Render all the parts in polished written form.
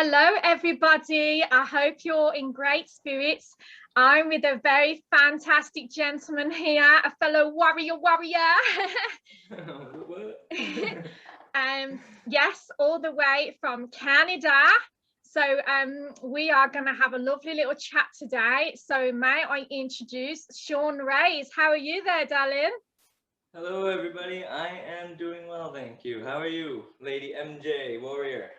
Hello, everybody. I hope you're in great spirits. I'm with a very fantastic gentleman here, a fellow warrior. What? Yes, all the way from Canada. So we are going to have a lovely little chat today. So may I introduce Sean Reyes. How are you there, darling? Hello, everybody. I am doing well, thank you. How are you, Lady MJ Warrior?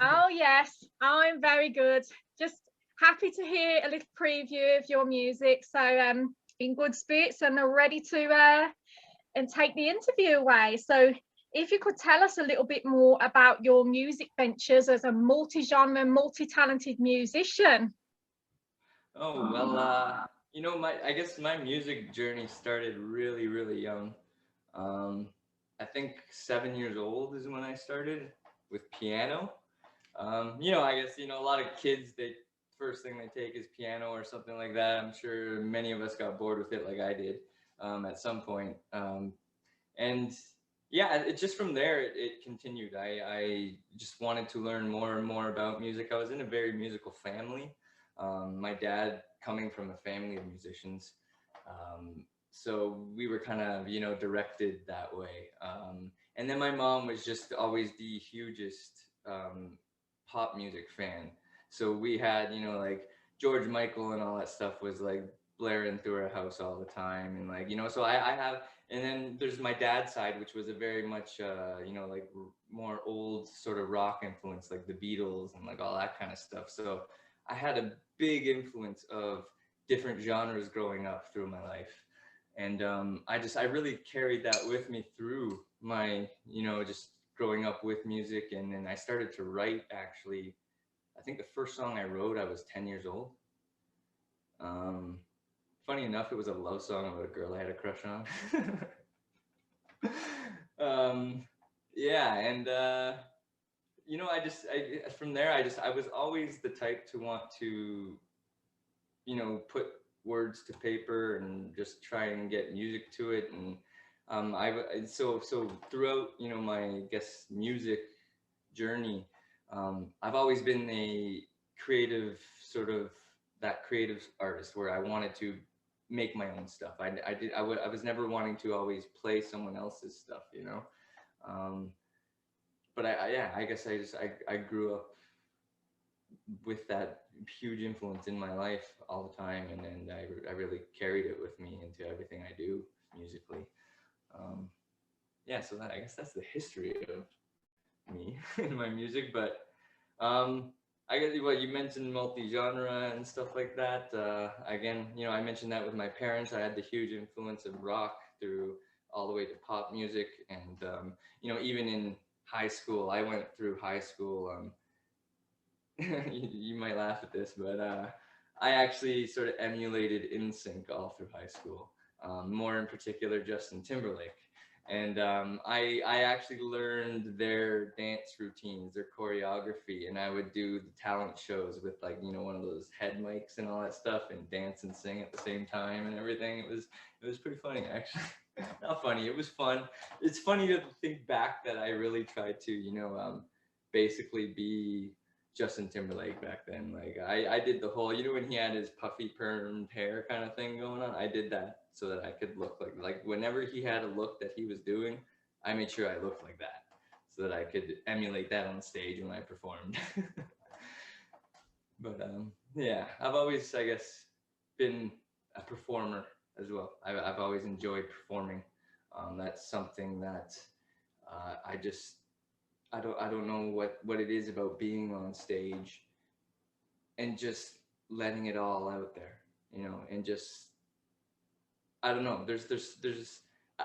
Oh, yes, I'm very good. Just happy to hear a little preview of your music. So, in good spirits and are ready to and take the interview away. So, if you could tell us a little bit more about your music ventures as a multi-genre, multi-talented musician. Oh well, I guess my music journey started really, really young. Um, I think 7 years old is when I started with piano. I guess a lot of kids they first thing they take is piano or something like that. I'm sure many of us got bored with it like I did at some point. And yeah, it just from there it continued. I just wanted to learn more and more about music. I was in a very musical family. My dad coming from a family of musicians, so we were kind of directed that way. And then my mom was just always the hugest pop music fan. So we had like George Michael and all that stuff was like blaring through our house all the time, and like so I have. And then there's my dad's side, which was a very much, like more old sort of rock influence, like the Beatles and like all that kind of stuff. So I had a big influence of different genres growing up through my life. And I really carried that with me through my, just growing up with music. And then I started to write, actually. I think the first song I wrote, I was 10 years old. Um, Funny enough, it was a love song about a girl I had a crush on. um, yeah, and from there, I was always the type to want to, put words to paper and just try and get music to it. And so throughout, my I guess music journey, I've always been a creative sort of that creative artist where I wanted to make my own stuff. I was never wanting to always play someone else's stuff. Um, but yeah, I guess I grew up with that huge influence in my life all the time, and then I really carried it with me into everything I do musically. Um, yeah, so I guess that's the history of me in my music. But I guess what you mentioned multi-genre and stuff like that. Again, I mentioned that with my parents. I had the huge influence of rock through all the way to pop music, and even in high school, I went through high school. You might laugh at this, but I actually sort of emulated NSYNC all through high school. More in particular, Justin Timberlake. And I actually learned their dance routines, their choreography, and I would do the talent shows with like one of those head mics and all that stuff, and dance and sing at the same time and everything. It was pretty funny, actually. Not funny, it was fun. It's funny to think back that I really tried to basically be Justin Timberlake back then. Like I did the whole, when he had his puffy permed hair kind of thing going on, I did that so that I could look like whenever he had a look that he was doing, I made sure I looked like that so that I could emulate that on stage when I performed. But yeah, I've always, I guess, been a performer as well. I've always enjoyed performing. That's something that I don't know what it is about being on stage and just letting it all out there, and just I don't know. There's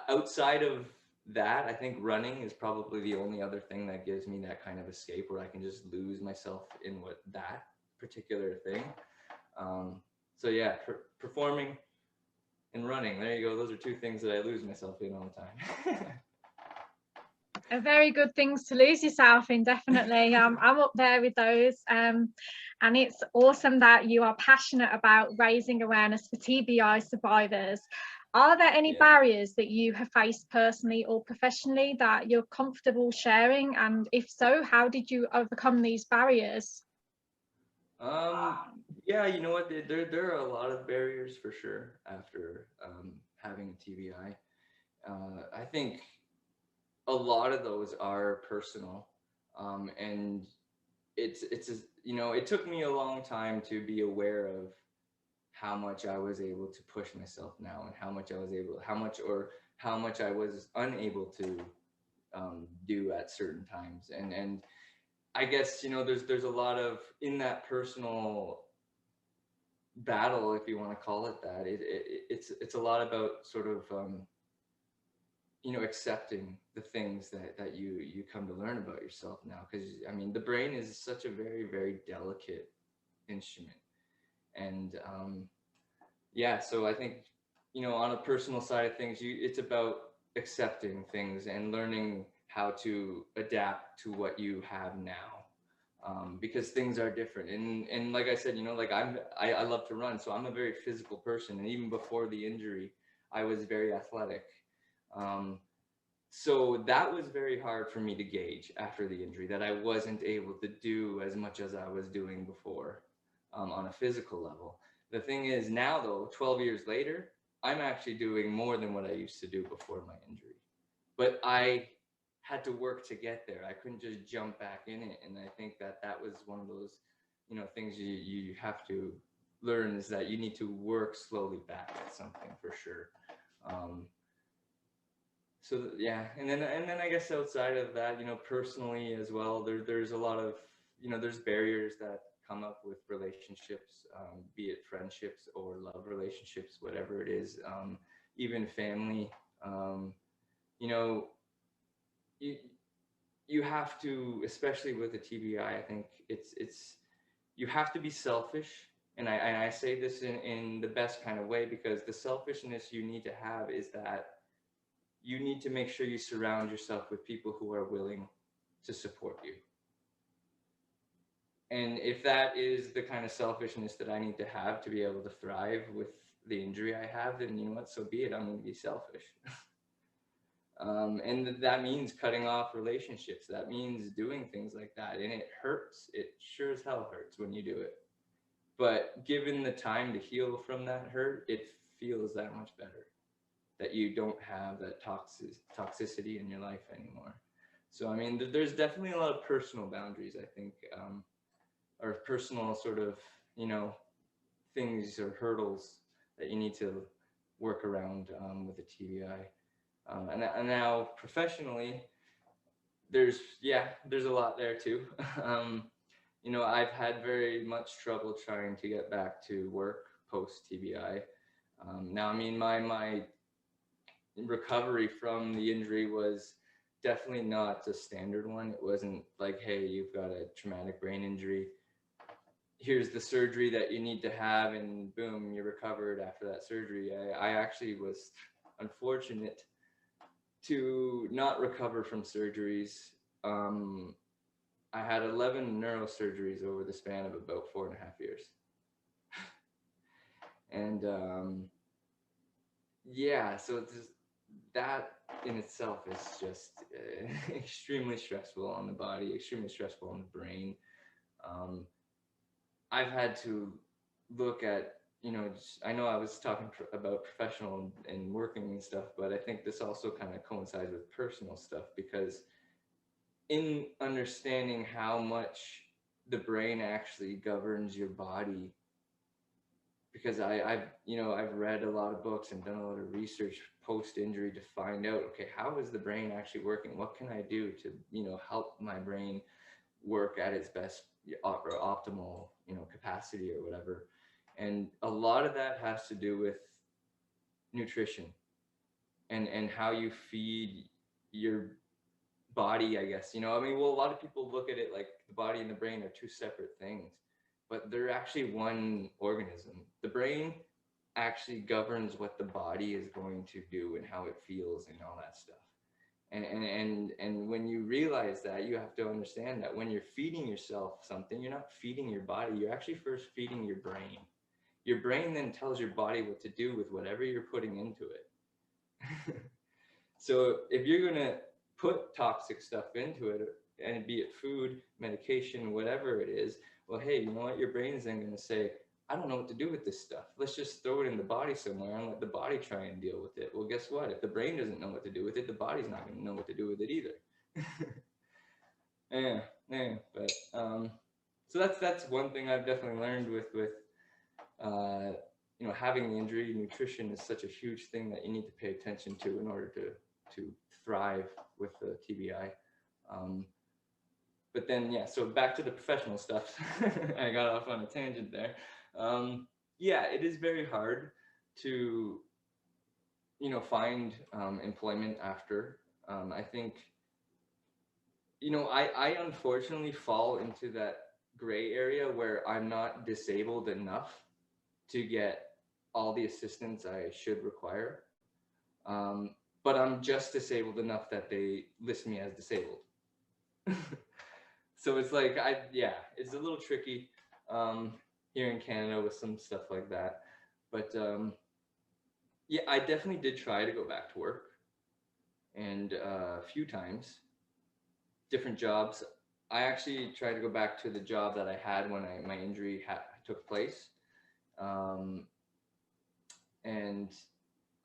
outside of that, I think running is probably the only other thing that gives me that kind of escape where I can just lose myself in what that particular thing. So yeah, performing and running. There you go. Those are two things that I lose myself in all the time. A very good things to lose yourself in, definitely. I'm up there with those. And it's awesome that you are passionate about raising awareness for TBI survivors. Are there any Yeah. barriers that you have faced personally or professionally that you're comfortable sharing? And if so, how did you overcome these barriers? Yeah, you know what? There are a lot of barriers for sure after having TBI. I think a lot of those are personal, and you know, it took me a long time to be aware of how much I was able to push myself now, and how much I was unable to do at certain times, and I guess, you know, there's a lot of in that personal battle, if you want to call it that. It's a lot about sort of you know, accepting the things that you come to learn about yourself now, because I mean the brain is such a very delicate instrument, and yeah, so I think, you know, on a personal side of things, it's about accepting things and learning how to adapt to what you have now, because things are different. And like I said, you know, like I love to run, so I'm a very physical person, and even before the injury, I was very athletic. Um, so that was very hard for me to gauge after the injury, that I wasn't able to do as much as I was doing before, on a physical level. The thing is now, though, 12 years later, I'm actually doing more than what I used to do before my injury. But I had to work to get there. I couldn't just jump back in it. And I think that was one of those, you know, things you have to learn, is that you need to work slowly back at something for sure. Um, so yeah, and then I guess outside of that, you know, personally as well, there's a lot of, you know, there's barriers that come up with relationships, be it friendships or love relationships, whatever it is, even family. Um, you know, you you have to, especially with a TBI, I think it's you have to be selfish. And I say this in the best kind of way, because the selfishness you need to have is that you need to make sure you surround yourself with people who are willing to support you. And if that is the kind of selfishness that I need to have to be able to thrive with the injury I have, then you know what, so be it. I'm going to be selfish. And that means cutting off relationships. That means doing things like that. And it hurts. It sure as hell hurts when you do it. But given the time to heal from that hurt, it feels that much better, that you don't have that toxicity in your life anymore. So I mean, there's definitely a lot of personal boundaries, I think, or personal sort of, you know, things or hurdles that you need to work around, with a TBI. And now professionally, there's a lot there too. um, you know, I've had very much trouble trying to get back to work post TBI. Now, I mean, my recovery from the injury was definitely not a standard one. It wasn't like, hey, you've got a traumatic brain injury, here's the surgery that you need to have, and boom, you're recovered after that surgery. I actually was unfortunate to not recover from surgeries. Um, I had 11 neurosurgeries over the span of about 4.5 years. And yeah, so it's just, that in itself is just extremely stressful on the body, extremely stressful on the brain. Um, I've had to look at, you know, just, I know I was talking about professional and working and stuff, but I think this also kind of coincides with personal stuff, because in understanding how much the brain actually governs your body, because I've, you know, I've read a lot of books and done a lot of research post injury to find out, okay, how is the brain actually working? What can I do to, you know, help my brain work at its best or optimal, you know, capacity or whatever? And a lot of that has to do with nutrition and how you feed your body, I guess. You know, I mean, well, a lot of people look at it like the body and the brain are two separate things, but they're actually one organism. The brain actually governs what the body is going to do and how it feels and all that stuff. And when you realize that, you have to understand that when you're feeding yourself something, you're not feeding your body, you're actually first feeding your brain. Your brain then tells your body what to do with whatever you're putting into it. So if you're going to put toxic stuff into it, and be it food, medication, whatever it is, well, hey, you know what? Your brain isn't going to say, I don't know what to do with this stuff. Let's just throw it in the body somewhere and let the body try and deal with it. Well, guess what? If the brain doesn't know what to do with it, the body's not going to know what to do with it either. Yeah. But so that's one thing I've definitely learned with having the injury. Nutrition is such a huge thing that you need to pay attention to in order to thrive with the TBI. But then, so back to the professional stuff. I got off on a tangent there. It is very hard to, find employment after. I think, I unfortunately fall into that gray area where I'm not disabled enough to get all the assistance I should require. But I'm just disabled enough that they list me as disabled. So it's like, it's a little tricky here in Canada with some stuff like that. But I definitely did try to go back to work, and a few times, different jobs. I actually tried to go back to the job that I had when my injury took place. And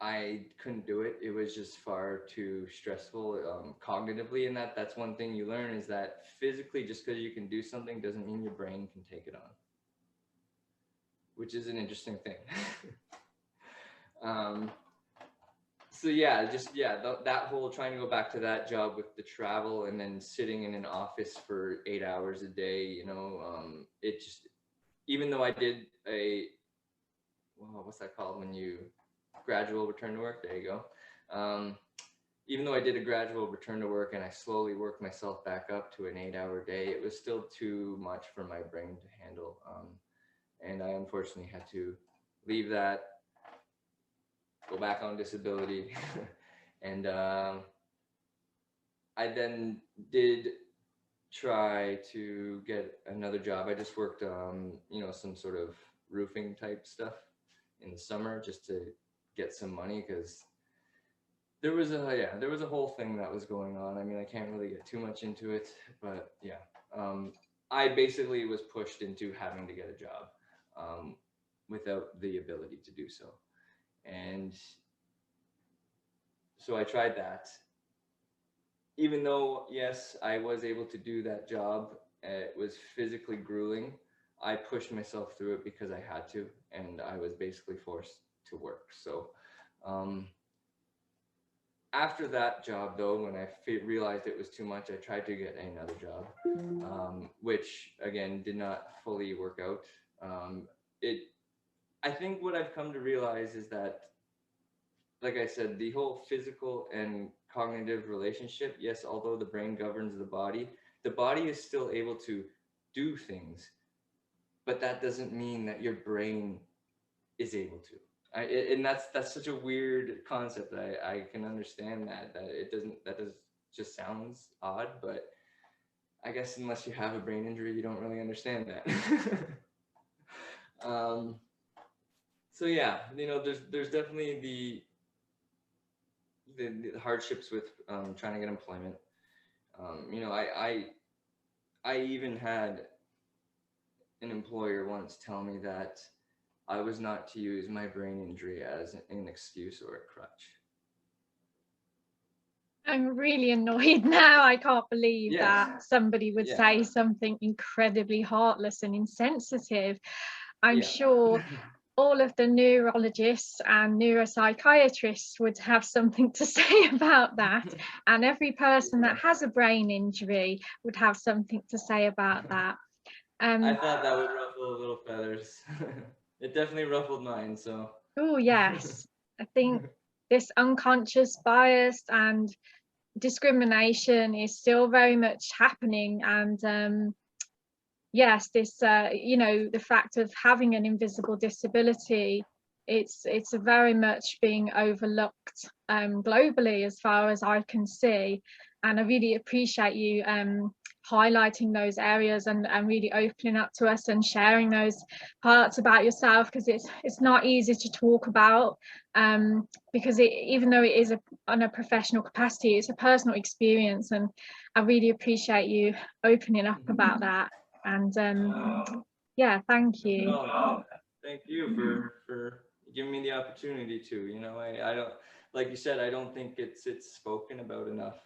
I couldn't do it. It was just far too stressful cognitively. And that's one thing you learn, is that physically, just because you can do something doesn't mean your brain can take it on, which is an interesting thing. That whole trying to go back to that job with the travel and then sitting in an office for 8 hours a day, it just, even though I did what's that called when you gradual return to work? There you go. Even though I did a gradual return to work and I slowly worked myself back up to an 8-hour day, it was still too much for my brain to handle. And I unfortunately had to leave that, go back on disability. And I then did try to get another job. I just worked, some sort of roofing type stuff in the summer just to get some money, because there was a whole thing that was going on. I mean, I can't really get too much into it, but I basically was pushed into having to get a job without the ability to do so. And so I tried that. Even though, yes, I was able to do that job, it was physically grueling. I pushed myself through it because I had to, and I was basically forced to work. So after that job, though, when I realized it was too much, I tried to get another job, which again did not fully work out. I think what I've come to realize is that, like I said, the whole physical and cognitive relationship, yes, although the brain governs the body is still able to do things, but that doesn't mean that your brain is able to. And that's such a weird concept. I can understand that just sounds odd, but I guess unless you have a brain injury, you don't really understand that. So yeah, there's definitely the hardships with trying to get employment. I even had an employer once tell me that I was not to use my brain injury as an excuse or a crutch. I'm really annoyed now. I can't believe that somebody would say something incredibly heartless and insensitive. I'm sure all of the neurologists and neuropsychiatrists would have something to say about that. And every person that has a brain injury would have something to say about that. I thought that would ruffle a little feathers. It definitely ruffled mine, so. Oh, yes. I think this unconscious bias and discrimination is still very much happening. And yes, this, the fact of having an invisible disability, it's very much being overlooked globally, as far as I can see. And I really appreciate you highlighting those areas and really opening up to us and sharing those parts about yourself, because it's not easy to talk about, because even though it is on a professional capacity, it's a personal experience, and I really appreciate you opening up about that. And yeah, thank you. No, thank you for giving me the opportunity to. You know, I don't, like you said, I don't think it's spoken about enough.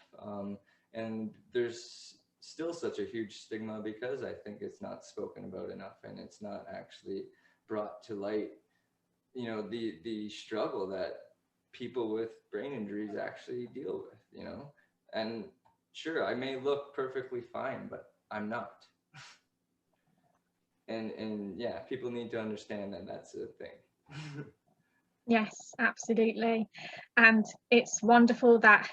And there's still such a huge stigma because I think it's not spoken about enough, and it's not actually brought to light. You know, the struggle that people with brain injuries actually deal with. You know, and sure, I may look perfectly fine, but I'm not. And yeah, people need to understand that that's a thing. Yes, absolutely. And it's wonderful that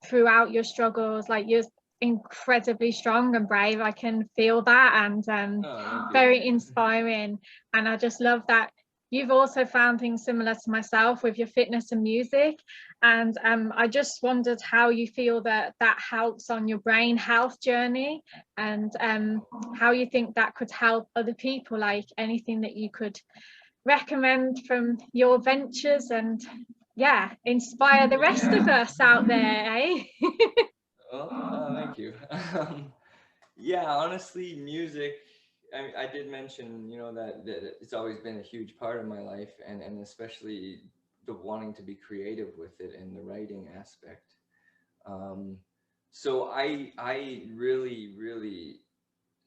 throughout your struggles, like, you're incredibly strong and brave. I can feel that, and Oh, thank very you. inspiring. And I just love that you've also found things similar to myself with your fitness and music. And I just wondered how you feel that that helps on your brain health journey, and how you think that could help other people, like anything that you could recommend from your ventures, and yeah, inspire the rest of us out there, eh? Well, thank you. Yeah, honestly, music. I did mention, you know, that it's always been a huge part of my life, and especially the wanting to be creative with it and the writing aspect. Um, so I really really,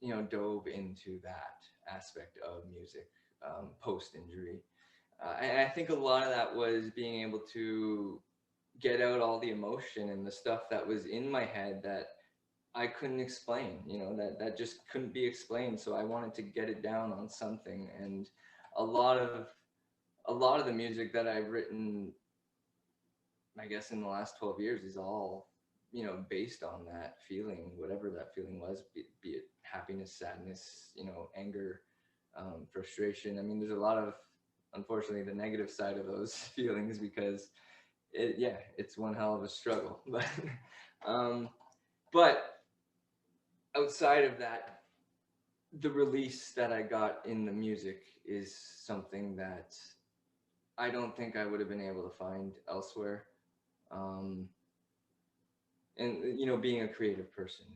you know, dove into that aspect of music post injury. And I think a lot of that was being able to get out all the emotion and the stuff that was in my head that I couldn't explain, you know, that just couldn't be explained. So I wanted to get it down on something. And a lot of a lot of the music that I've written, I guess in the last 12 years, is all, you know, based on that feeling, whatever that feeling was, be it happiness, sadness, you know, anger, frustration. I mean, there's a lot of, unfortunately, the negative side of those feelings because yeah, it's one hell of a struggle. Um, but outside of that, the release that I got in the music is something that I don't think I would have been able to find elsewhere. Um, and you know, being a creative person.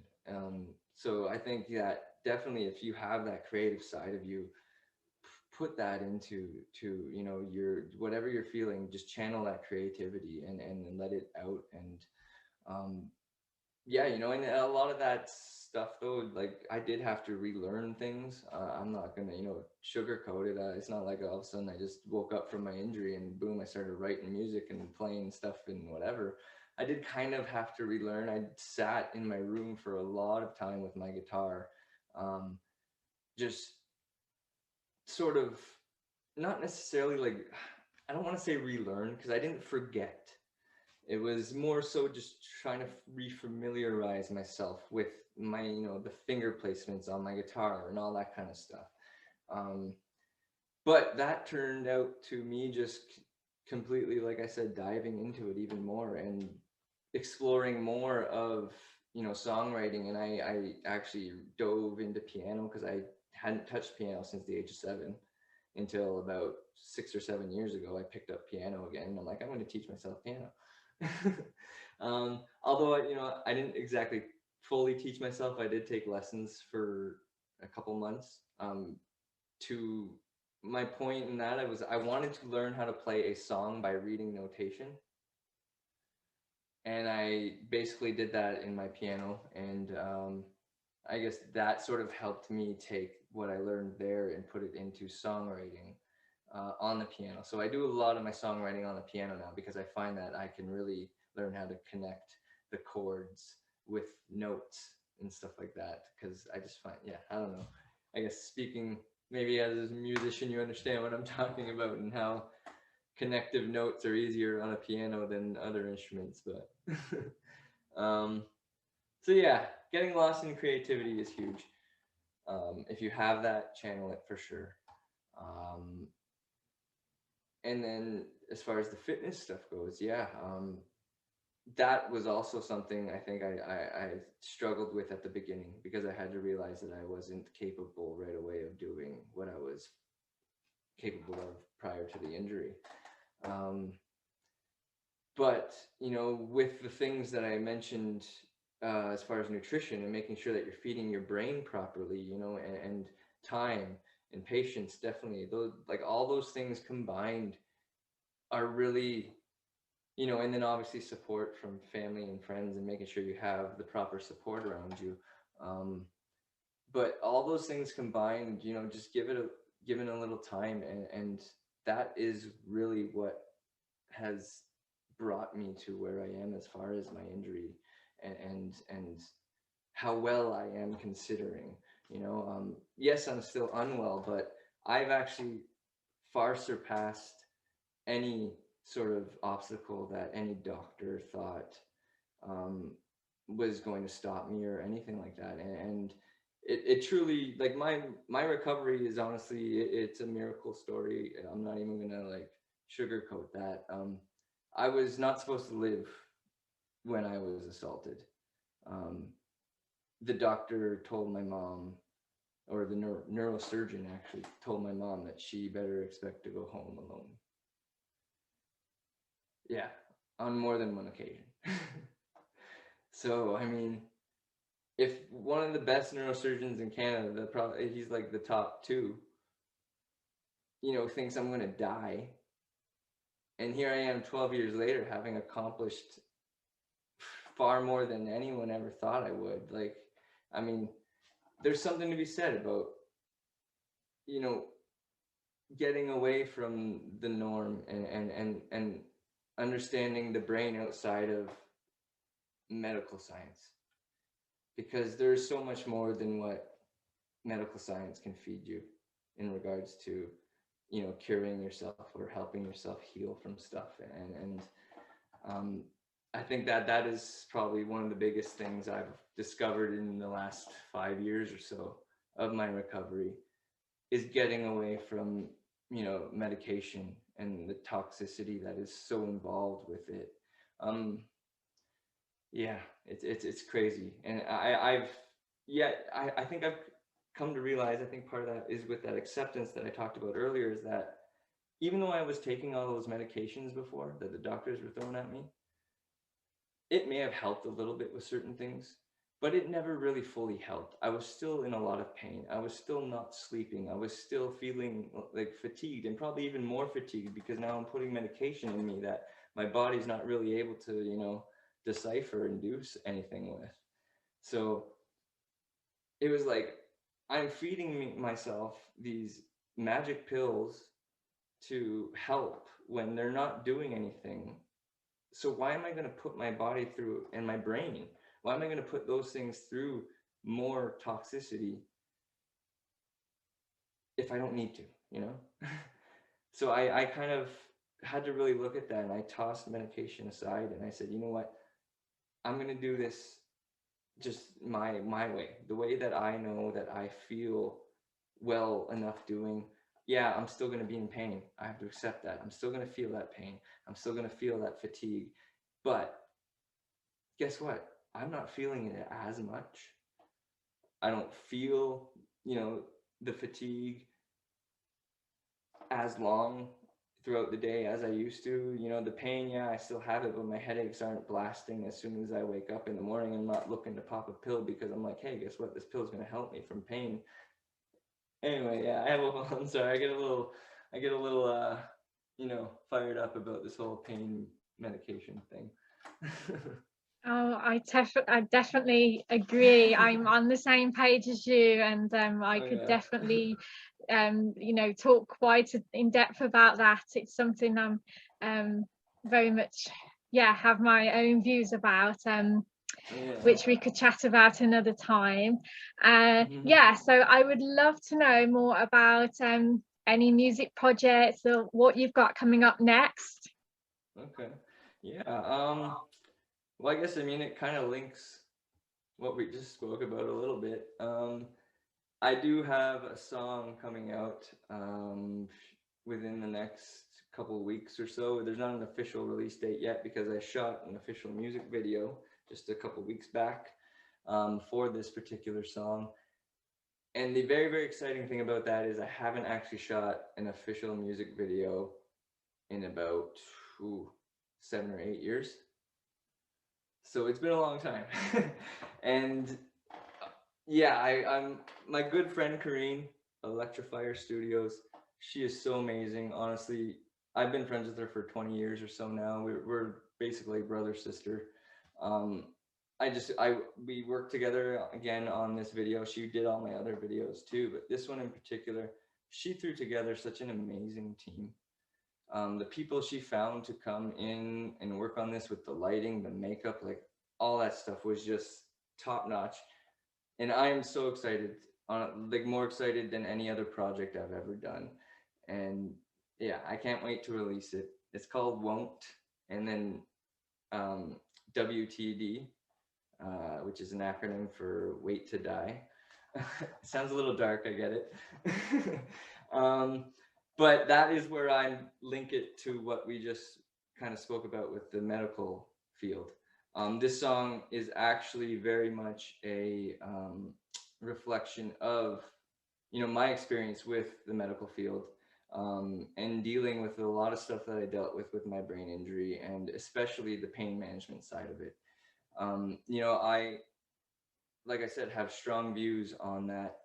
So I think that definitely, if you have that creative side of you, put that into you know, your whatever you're feeling, just channel that creativity and let it out. And um, yeah, you know, and a lot of that stuff though, like I did have to relearn things. I'm not gonna, you know, sugarcoat it. It's not like all of a sudden I just woke up from my injury and boom, I started writing music and playing stuff and whatever. I did kind of have to relearn. I sat in my room for a lot of time with my guitar, um, just sort of, not necessarily like, I don't want to say relearn because I didn't forget. It was more so just trying to refamiliarize myself with my, you know, the finger placements on my guitar and all that kind of stuff. Um, but that turned out to me just completely, like I said, diving into it even more and exploring more of, you know, songwriting. And I actually dove into piano because I hadn't touched piano since the age of 7 until about 6 or 7 years ago. I picked up piano again, and I'm like, I'm going to teach myself piano. Although you know, I didn't exactly fully teach myself. I did take lessons for a couple months. To my point in that, I wanted to learn how to play a song by reading notation, and I basically did that in my piano. And I guess that sort of helped me take what I learned there and put it into songwriting on the piano. So I do a lot of my songwriting on the piano now because I find that I can really learn how to connect the chords with notes and stuff like that. Because I just find, yeah, I don't know. I guess speaking maybe as a musician, you understand what I'm talking about and how connective notes are easier on a piano than other instruments. But um, so yeah, getting lost in creativity is huge. If you have that, channel it for sure. Um, and then as far as the fitness stuff goes, yeah, that was also something I think I struggled with at the beginning because I had to realize that I wasn't capable right away of doing what I was capable of prior to the injury. Um, but you know, with the things that I mentioned as far as nutrition and making sure that you're feeding your brain properly, you know, and time and patience, definitely those, like all those things combined are really, you know, and then obviously support from family and friends and making sure you have the proper support around you. Um, but all those things combined, you know, just given a little time, and that is really what has brought me to where I am as far as my injury, and how well I am considering, you know. Yes, I'm still unwell, but I've actually far surpassed any sort of obstacle that any doctor thought um, was going to stop me or anything like that. And it truly, like my recovery is honestly, it's a miracle story. I'm not even gonna like sugarcoat that. I was not supposed to live when I was assaulted. Um, the doctor told my mom, or the neurosurgeon actually told my mom that she better expect to go home alone. Yeah, on more than one occasion. So, I mean, if one of the best neurosurgeons in Canada, probably he's like the top two, you know, thinks I'm gonna die, and here I am 12 years later, having accomplished far more than anyone ever thought I would. Like, I mean, there's something to be said about, you know, getting away from the norm, and understanding the brain outside of medical science, because there's so much more than what medical science can feed you in regards to, you know, curing yourself or helping yourself heal from stuff. And um, I think that that is probably one of the biggest things I've discovered in the last 5 years or so of my recovery, is getting away from, you know, medication and the toxicity that is so involved with it. um yeah, it's crazy. And I've, yeah, I think I've come to realize, I think part of that is with that acceptance that I talked about earlier, is that even though I was taking all those medications before that the doctors were throwing at me, it may have helped a little bit with certain things, but it never really fully helped. I was still in a lot of pain. I was still not sleeping. I was still feeling like fatigued, and probably even more fatigued because now I'm putting medication in me that my body's not really able to, you know, decipher and do anything with. So it was like, I'm feeding myself these magic pills to help when they're not doing anything. So why am I going to put my body through, and my brain, why am I going to put those things through more toxicity if I don't need to, you know? So I kind of had to really look at that, and I tossed medication aside, and I said, you know what? I'm going to do this just my way, the way that I know that I feel well enough doing. Yeah, I'm still going to be in pain. I have to accept that. I'm still going to feel that pain. I'm still going to feel that fatigue. But guess what? I'm not feeling it as much. I don't feel, you know, the fatigue as long throughout the day as I used to. You know, the pain, yeah, I still have it, but my headaches aren't blasting as soon as I wake up in the morning. I'm not looking to pop a pill because I'm like, hey, guess what? This pill is going to help me from pain. Anyway, yeah, I'm sorry, I get a little, you know, fired up about this whole pain medication thing. Oh, I definitely agree. I'm on the same page as you, and I Oh could yeah. definitely, you know, talk quite in depth about that. It's something I'm very much, yeah, have my own views about, Yeah. which we could chat about another time. Mhm. Yeah, so I would love to know more about any music projects or what you've got coming up next. Okay. Yeah. Well, I guess, I mean, it kind of links what we just spoke about a little bit. I do have a song coming out within the next couple of weeks or so. There's not an official release date yet because I shot an official music video just a couple of weeks back for this particular song. And the very, very exciting thing about that is I haven't actually shot an official music video in about 7 or 8 years. So it's been a long time. And yeah, I'm my good friend Kareen, Electrifier Studios. She is so amazing. Honestly, I've been friends with her for 20 years or so now. We're basically brother sister. Um, we worked together again on this video. She did all my other videos too, but this one in particular, she threw together such an amazing team. The people she found to come in and work on this with the lighting, the makeup, like all that stuff was just top notch. And I am so excited, like more excited than any other project I've ever done. And yeah, I can't wait to release it. It's called Won't, and then WTD, which is an acronym for Wait to Die. Sounds a little dark, I get it. um, but that is where I link it to what we just kind of spoke about with the medical field. This song is actually very much a reflection of, my experience with the medical field, and dealing with a lot of stuff that I dealt with my brain injury, and especially the pain management side of it. I, like I said, have strong views on that.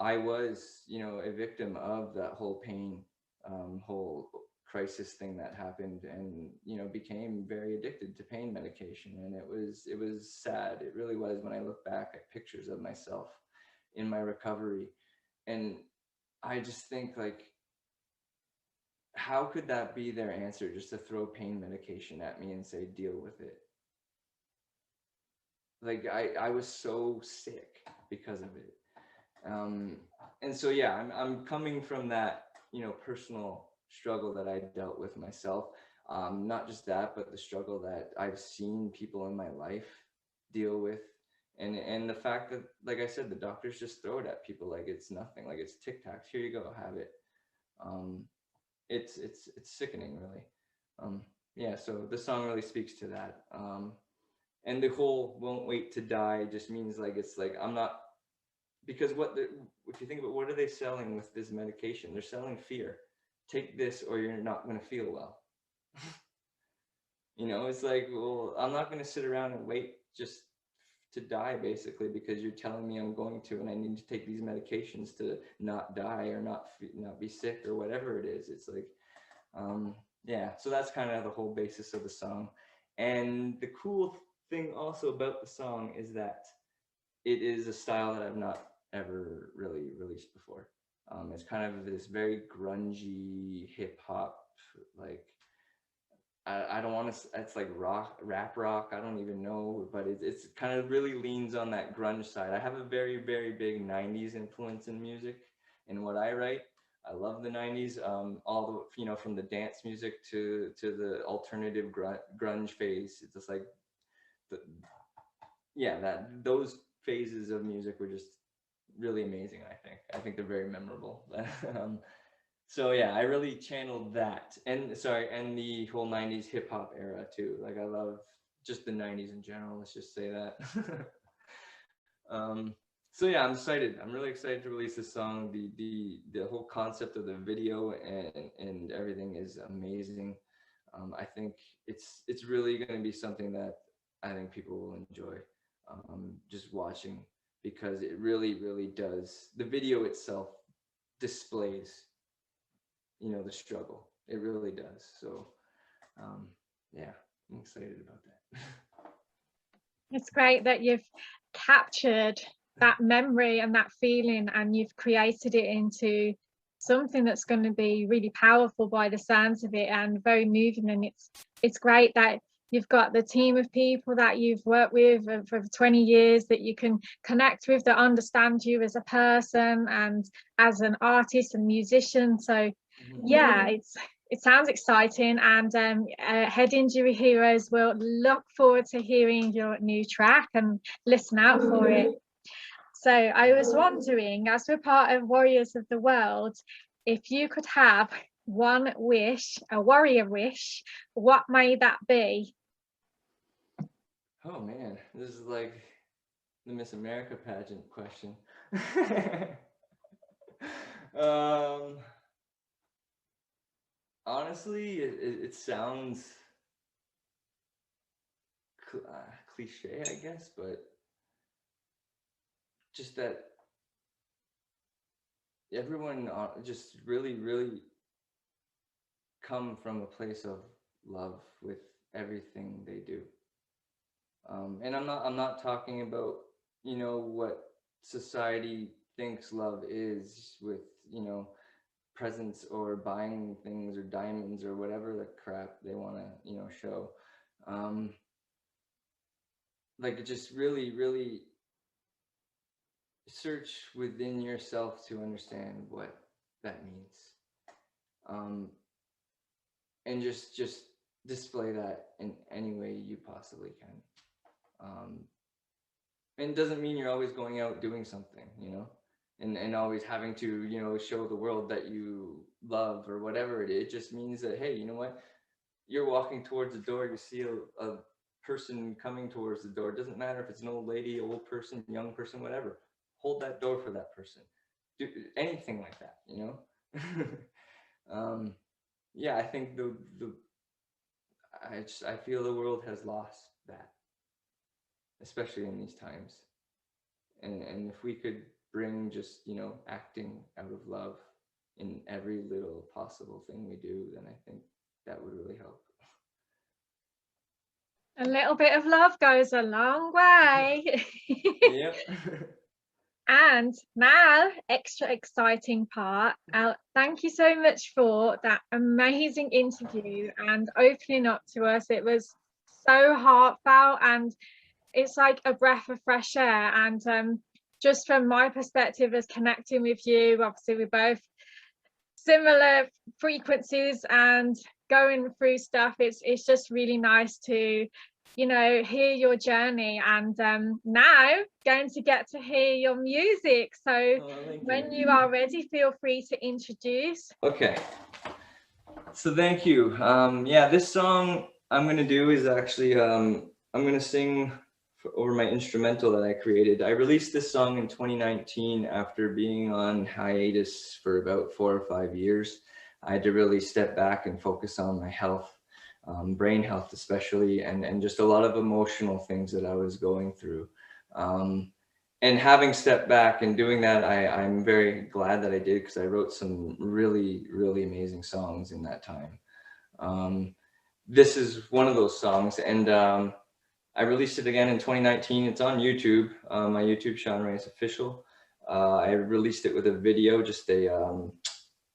I was, a victim of that whole pain, whole crisis thing that happened, and became very addicted to pain medication. And it was sad. It really was, when I look back at pictures of myself in my recovery. And I just think, like, how could that be their answer, just to throw pain medication at me and say deal with it? Like, I was so sick because of it. And so yeah, I'm coming from that, personal struggle that I dealt with myself. Not just that, but the struggle that I've seen people in my life deal with. And the fact that, like I said, the doctors just throw it at people like it's nothing, like it's Tic Tacs. Here you go, have it. It's sickening, really. Yeah, so the song really speaks to that. And the whole "won't wait to die" just means, like, it's like I'm not, because if you think about, what are they selling with this medication? They're selling fear. Take this or you're not going to feel well. It's like, well, I'm not going to sit around and wait just to die, basically, because you're telling me I'm going to, and I need to take these medications to not die or not be sick or whatever it is. It's like, yeah, so that's kind of the whole basis of the song. And the cool thing also about the song is that it is a style that I've not ever really released before. It's kind of this very grungy hip hop, like, I don't want to, it's like rap rock. I don't even know, but it's kind of really leans on that grunge side. I have a very, very big 90s influence in music and what I write. I love the 90s, all the, from the dance music to the alternative grunge phase. It's just like, the, yeah, those phases of music were just really amazing. I think they're very memorable. So yeah, I really channeled that, and the whole 90s hip hop era too. Like, I love just the 90s in general, let's just say that. um so yeah, I'm really excited to release this song. The whole concept of the video and everything is amazing. I think it's really going to be something that I think people will enjoy, just watching, because it really, really does. The video itself displays, the struggle. It really does. So, yeah, I'm excited about that. It's great that you've captured that memory and that feeling, and you've created it into something that's going to be really powerful by the sounds of it, and very moving. And it's great that you've got the team of people that you've worked with for 20 years that you can connect with, that understand you as a person and as an artist and musician. So yeah, it sounds exciting, and Head Injury Heroes will look forward to hearing your new track and listen out for it. So I was wondering, as we're part of Warriors of the World, if you could have one wish, a warrior wish, what may that be? Oh man, this is like the Miss America pageant question. Honestly, it sounds cliche, I guess, but just that everyone just really, really come from a place of love with everything they do. And I'm not talking about, you know, what society thinks love is with, you know, presents or buying things or diamonds or whatever the crap they want to, you know, show. Um, like just really, really search within yourself to understand what that means. Um, and just display that in any way you possibly can. Um, and it doesn't mean you're always going out doing something, you know, and always having to, you know, show the world that you love or whatever it is. It just means that, hey, you know what, you're walking towards the door, you see a person coming towards the door. It doesn't matter if it's an old lady, old person, young person, whatever. Hold that door for that person. Do anything like that, you know. Yeah, I think I feel the world has lost that, especially in these times. And if we could bring just, you know, acting out of love in every little possible thing we do, then I think that would really help. A little bit of love goes a long way. Yep. And now, extra exciting part. Thank you so much for that amazing interview and opening up to us. It was so heartfelt, and it's like a breath of fresh air. And just from my perspective as connecting with you, obviously we're both similar frequencies and going through stuff. It's just really nice to, you know, hear your journey, and now going to get to hear your music. So when you are ready, feel free to introduce. Okay, so thank you. Yeah, this song I'm gonna do is actually I'm gonna sing over my instrumental that I created. I released this song in 2019 after being on hiatus for about 4 or 5 years. I had to really step back and focus on my health, brain health especially, and just a lot of emotional things that I was going through. And having stepped back and doing that, I'm very glad that I did, because I wrote some really, really amazing songs in that time. This is one of those songs, and I released it again in 2019. It's on YouTube, my YouTube, Sean Reyes Official. I released it with a video, just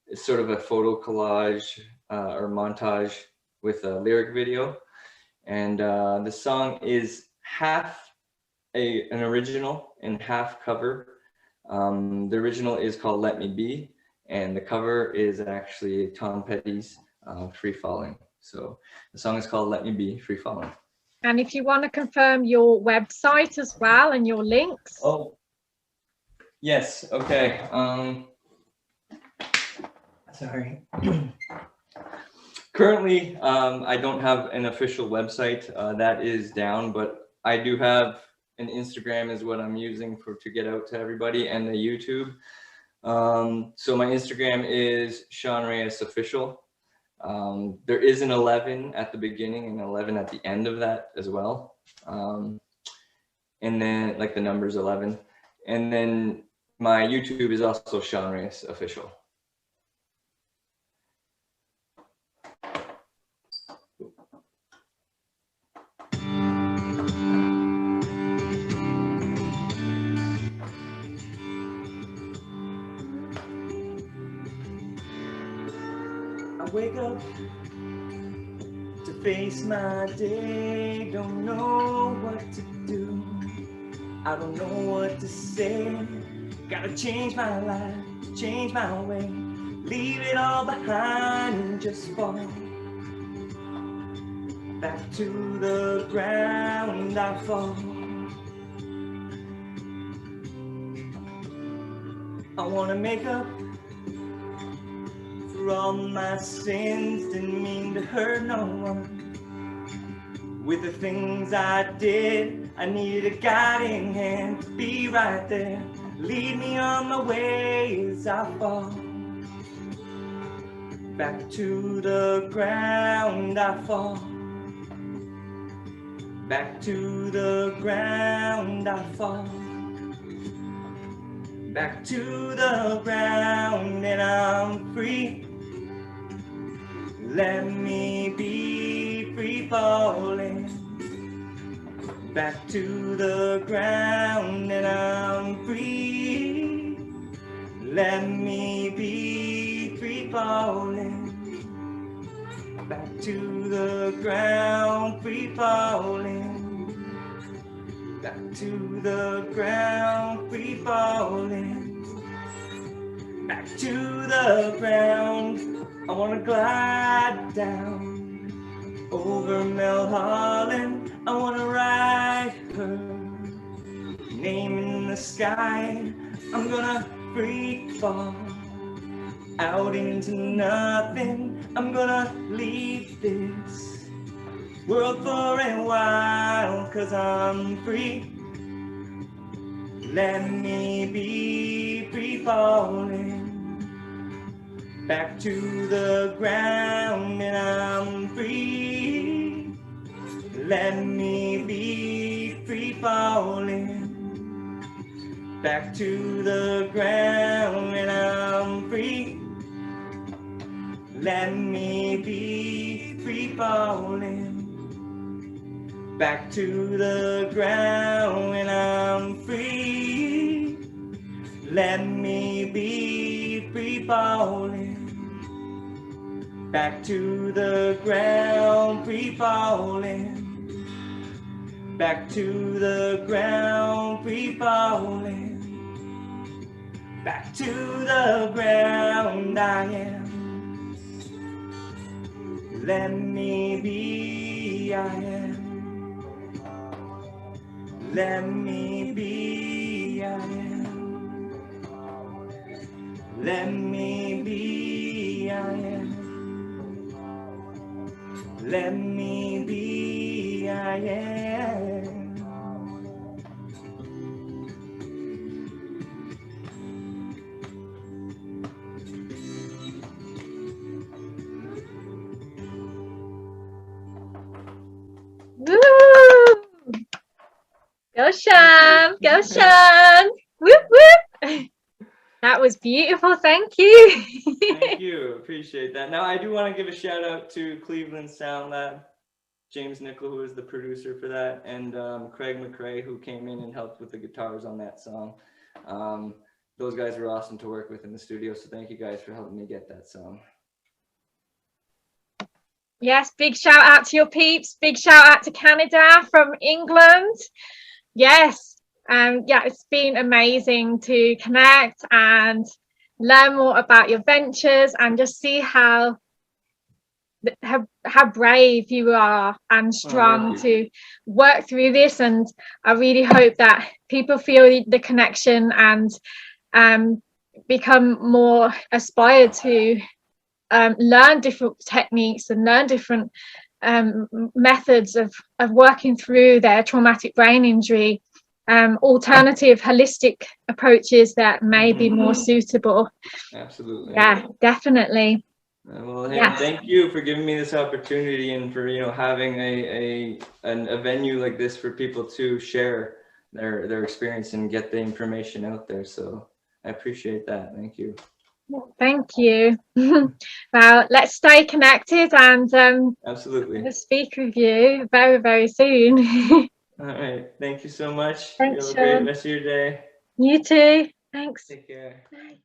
it's sort of a photo collage or montage with a lyric video. And the song is half an original and half cover. The original is called Let Me Be, and the cover is actually Tom Petty's Free Falling. So the song is called Let Me Be, Free Falling. And if you want to confirm your website as well and your links. Oh, yes. Okay. Sorry. Currently, I don't have an official website. That is down, but I do have an Instagram is what I'm using to get out to everybody, and the YouTube. So my Instagram is Sean Reyes Official. There is an 11 at the beginning and 11 at the end of that as well. And then like the number's 11. And then my YouTube is also Sean Reyes Official. I wake up to face my day, don't know what to do, I don't know what to say, gotta change my life, change my way, leave it all behind and just fall back to the ground. I fall. I wanna make up for all my sins, didn't mean to hurt no one. With the things I did, I needed a guiding hand to be right there. Lead me on the way as I fall back to the ground. I fall. Back to the ground I fall. Back to the ground and I'm free. Let me be free falling. Back to the ground and I'm free. Let me be free falling. Back to the ground, free falling. Back to the ground, free falling. Back to the ground. I wanna glide down over Mulholland. I wanna write her name in the sky. I'm gonna free fall out into nothing. I'm gonna leave this world for a while, 'cause I'm free. Let me be free falling. Back to the ground and I'm free. Let me be free falling. Back to the ground and I'm free. Let me be free falling. Back to the ground and I'm free. Let me be free falling. Back to the ground, free falling. Back to the ground, free falling. Back to the ground I am. Let me be, I am. Let me be, I am. Let me be, I am. Let me be, I am. Woo! Go Sean, go Sean. Whoop whoop. That was beautiful, thank you. Thank you, appreciate that. Now I do want to give a shout out to Cleveland Sound Lab, James Nickel, who is the producer for that, and Craig McRae, who came in and helped with the guitars on that song. Those guys were awesome to work with in the studio, so thank you guys for helping me get that song. Yes, big shout out to your peeps. Big shout out to Canada from England. Yes, yeah, it's been amazing to connect and learn more about your ventures and just see how brave you are and strong to work through this. And I really hope that people feel the connection and become more aspired to learn different techniques and learn different methods of working through their traumatic brain injury, alternative holistic approaches that may be more suitable. Absolutely. Yeah, definitely. Well, hey, thank you for giving me this opportunity and for having a venue like this for people to share their experience and get the information out there. So I appreciate that. Thank you. Thank you. Well, let's stay connected and absolutely speak with you very, very soon. All right. Thank you so much. Thanks, you have a great rest of your day. You too. Thanks. Take care. Bye.